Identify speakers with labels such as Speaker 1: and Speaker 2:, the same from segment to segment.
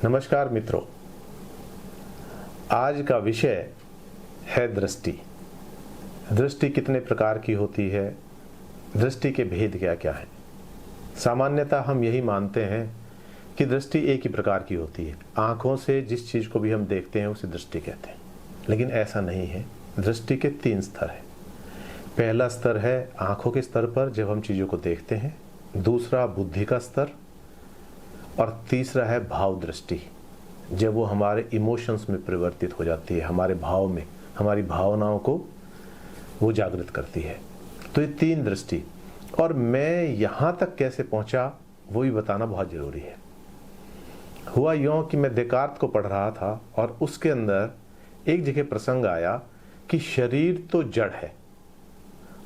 Speaker 1: नमस्कार मित्रों, आज का विषय है दृष्टि। दृष्टि कितने प्रकार की होती है, दृष्टि के भेद क्या क्या हैं। सामान्यतः हम यही मानते हैं कि दृष्टि एक ही प्रकार की होती है। आँखों से जिस चीज़ को भी हम देखते हैं उसे दृष्टि कहते हैं, लेकिन ऐसा नहीं है। दृष्टि के 3 स्तर हैं। पहला स्तर है आँखों के स्तर पर जब हम चीज़ों को देखते हैं, दूसरा बुद्धि का स्तर, और तीसरा है भाव दृष्टि, जब वो हमारे इमोशंस में परिवर्तित हो जाती है, हमारे भाव में, हमारी भावनाओं को वो जागृत करती है। तो ये 3 दृष्टि, और मैं यहाँ तक कैसे पहुँचा वो भी बताना बहुत ज़रूरी है। हुआ यूँ कि मैं देकार्त को पढ़ रहा था और उसके अंदर एक जगह प्रसंग आया कि शरीर तो जड़ है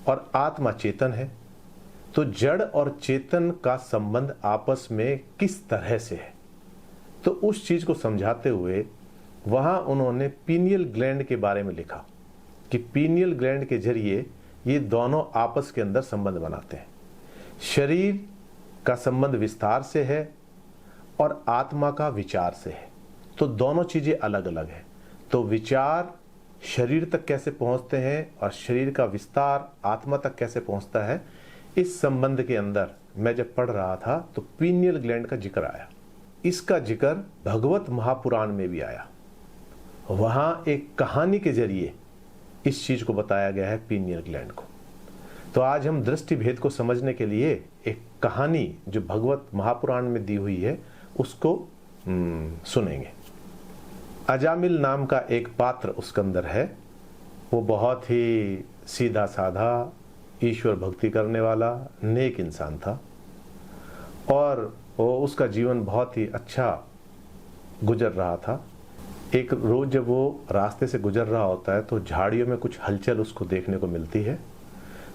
Speaker 1: और आत्मा चेतन है, तो जड़ और चेतन का संबंध आपस में किस तरह से है। तो उस चीज को समझाते हुए वहां उन्होंने पीनियल ग्लैंड के बारे में लिखा कि पीनियल ग्लैंड के जरिए ये दोनों आपस के अंदर संबंध बनाते हैं। शरीर का संबंध विस्तार से है और आत्मा का विचार से है, तो दोनों चीजें अलग अलग हैं। तो विचार शरीर तक कैसे पहुंचते हैं और शरीर का विस्तार आत्मा तक कैसे पहुंचता है, इस संबंध के अंदर मैं जब पढ़ रहा था तो पीनियल ग्लैंड का जिक्र आया। इसका जिक्र भगवत महापुराण में भी आया। वहां एक कहानी के जरिए इस चीज को बताया गया है, पीनियल ग्लैंड को। तो आज हम दृष्टि भेद को समझने के लिए एक कहानी जो भगवत महापुराण में दी हुई है उसको सुनेंगे। अजामिल नाम का एक पात्र उसके अंदर है। वो बहुत ही सीधा साधा, ईश्वर भक्ति करने वाला नेक इंसान था और उसका जीवन बहुत ही अच्छा गुजर रहा था। एक रोज जब वो रास्ते से गुजर रहा होता है तो झाड़ियों में कुछ हलचल उसको देखने को मिलती है।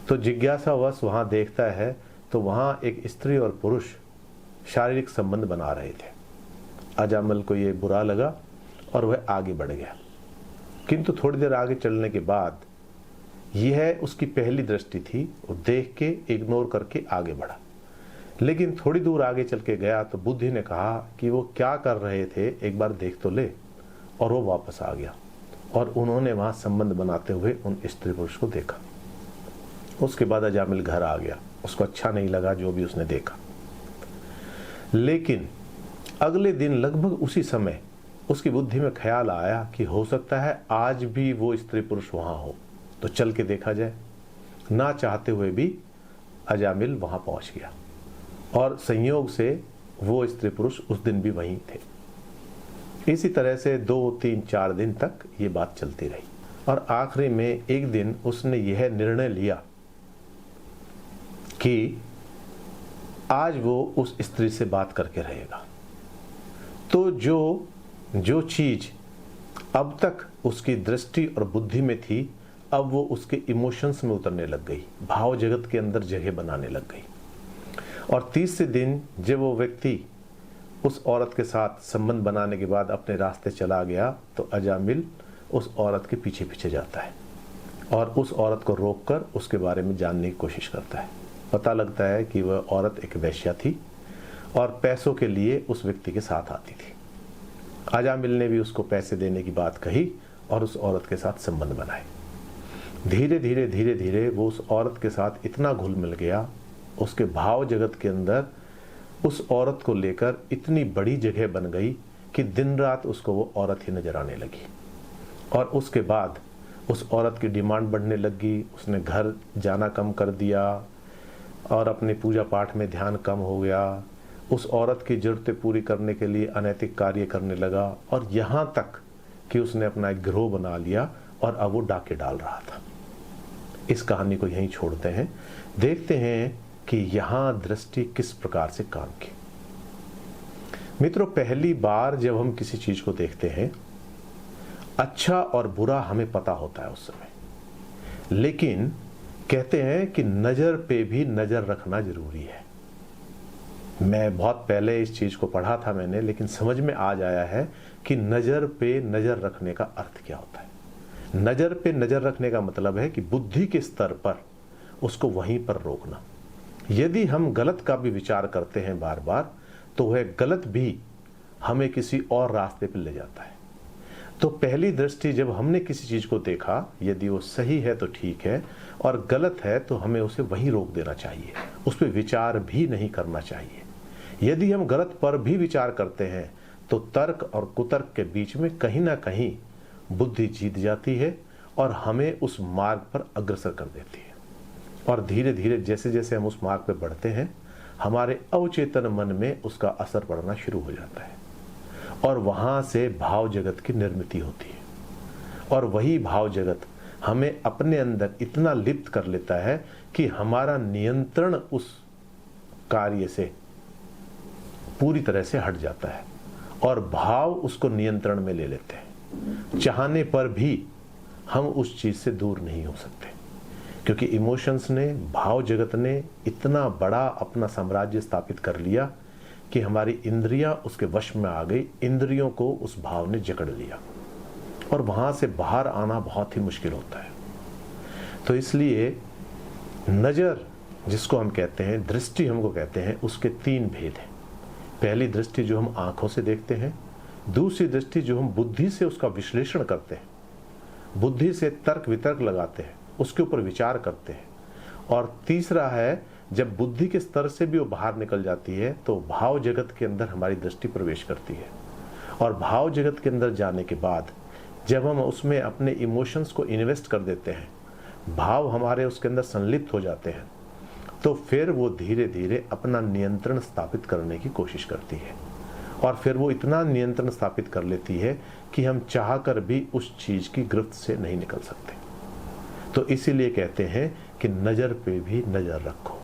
Speaker 1: तो जिज्ञासावश वहाँ देखता है तो वहाँ एक स्त्री और पुरुष शारीरिक संबंध बना रहे थे। अजामिल को ये बुरा लगा और वह आगे बढ़ गया, किंतु थोड़ी देर आगे चलने के बाद यह उसकी पहली दृष्टि थी, वो देख के इग्नोर करके आगे बढ़ा। लेकिन थोड़ी दूर आगे चल के गया तो बुद्धि ने कहा कि वो क्या कर रहे थे एक बार देख तो ले, और वो वापस आ गया और उन्होंने वहां संबंध बनाते हुए उन स्त्री पुरुष को देखा। उसके बाद अजामिल घर आ गया। उसको अच्छा नहीं लगा जो भी उसने देखा, लेकिन अगले दिन लगभग उसी समय उसकी बुद्धि में ख्याल आया कि हो सकता है आज भी वो स्त्री पुरुष वहां हो, तो चल के देखा जाए। ना चाहते हुए भी अजामिल वहां पहुंच गया और संयोग से वो स्त्री पुरुष उस दिन भी वहीं थे। इसी तरह से 2, 3, 4 दिन तक ये बात चलती रही और आखिरी में एक दिन उसने यह निर्णय लिया कि आज वो उस स्त्री से बात करके रहेगा। तो जो चीज अब तक उसकी दृष्टि और बुद्धि में थी, अब वो उसके इमोशंस में उतरने लग गई, भाव जगत के अंदर जगह बनाने लग गई। और तीसरे दिन जब वो व्यक्ति उस औरत के साथ संबंध बनाने के बाद अपने रास्ते चला गया तो अजामिल उस औरत के पीछे पीछे जाता है और उस औरत को रोककर उसके बारे में जानने की कोशिश करता है। पता लगता है कि वह औरत एक वेश्या थी और पैसों के लिए उस व्यक्ति के साथ आती थी। अजामिल ने भी उसको पैसे देने की बात कही और उस औरत के साथ संबंध बनाए। धीरे धीरे वो उस औरत के साथ इतना घुल मिल गया, उसके भाव जगत के अंदर उस औरत को लेकर इतनी बड़ी जगह बन गई कि दिन रात उसको वो औरत ही नजर आने लगी। और उसके बाद उस औरत की डिमांड बढ़ने लगी। उसने घर जाना कम कर दिया और अपने पूजा पाठ में ध्यान कम हो गया। उस औरत की जरूरतें पूरी करने के लिए अनैतिक कार्य करने लगा और यहाँ तक कि उसने अपना एक गिरोह बना लिया और अब वो डाके डाल रहा था। इस कहानी को यहीं छोड़ते हैं, देखते हैं कि यहां दृष्टि किस प्रकार से काम की। मित्रों, पहली बार जब हम किसी चीज को देखते हैं, अच्छा और बुरा हमें पता होता है उस समय, लेकिन कहते हैं कि नजर पे भी नजर रखना जरूरी है। मैं बहुत पहले इस चीज को पढ़ा था मैंने, लेकिन समझ में आज आया है कि नजर पे नजर रखने का अर्थ क्या होता है। नजर पे नजर रखने का मतलब है कि बुद्धि के स्तर पर उसको वहीं पर रोकना। यदि हम गलत का भी विचार करते हैं बार बार, तो वह गलत भी हमें किसी और रास्ते पर ले जाता है। तो पहली दृष्टि जब हमने किसी चीज को देखा, यदि वो सही है तो ठीक है, और गलत है तो हमें उसे वहीं रोक देना चाहिए, उस पर विचार भी नहीं करना चाहिए। यदि हम गलत पर भी विचार करते हैं तो तर्क और कुतर्क के बीच में कहीं ना कहीं बुद्धि जीत जाती है और हमें उस मार्ग पर अग्रसर कर देती है। और धीरे धीरे जैसे जैसे हम उस मार्ग पर बढ़ते हैं, हमारे अवचेतन मन में उसका असर पड़ना शुरू हो जाता है और वहां से भाव जगत की निर्मिति होती है। और वही भाव जगत हमें अपने अंदर इतना लिप्त कर लेता है कि हमारा नियंत्रण उस कार्य से पूरी तरह से हट जाता है और भाव उसको नियंत्रण में ले लेते हैं। चाहने पर भी हम उस चीज से दूर नहीं हो सकते, क्योंकि इमोशंस ने, भाव जगत ने इतना बड़ा अपना साम्राज्य स्थापित कर लिया कि हमारी इंद्रियां उसके वश में आ गई। इंद्रियों को उस भाव ने जकड़ लिया और वहां से बाहर आना बहुत ही मुश्किल होता है। तो इसलिए नजर जिसको हम कहते हैं, दृष्टि हमको कहते हैं, उसके 3 भेद हैं। पहली दृष्टि जो हम आंखों से देखते हैं, दूसरी दृष्टि जो हम बुद्धि से उसका विश्लेषण करते हैं, बुद्धि से तर्क वितर्क लगाते हैं, उसके ऊपर विचार करते हैं, और तीसरा है जब बुद्धि के स्तर से भी वो बाहर निकल जाती है तो भाव जगत के अंदर हमारी दृष्टि प्रवेश करती है। और भाव जगत के अंदर जाने के बाद जब हम उसमें अपने इमोशंस को इन्वेस्ट कर देते हैं, भाव हमारे उसके अंदर संलिप्त हो जाते हैं, तो फिर वो धीरे धीरे अपना नियंत्रण स्थापित करने की कोशिश करती है। और फिर वो इतना नियंत्रण स्थापित कर लेती है कि हम चाहकर भी उस चीज की गिरफ्त से नहीं निकल सकते। तो इसीलिए कहते हैं कि नजर पे भी नजर रखो।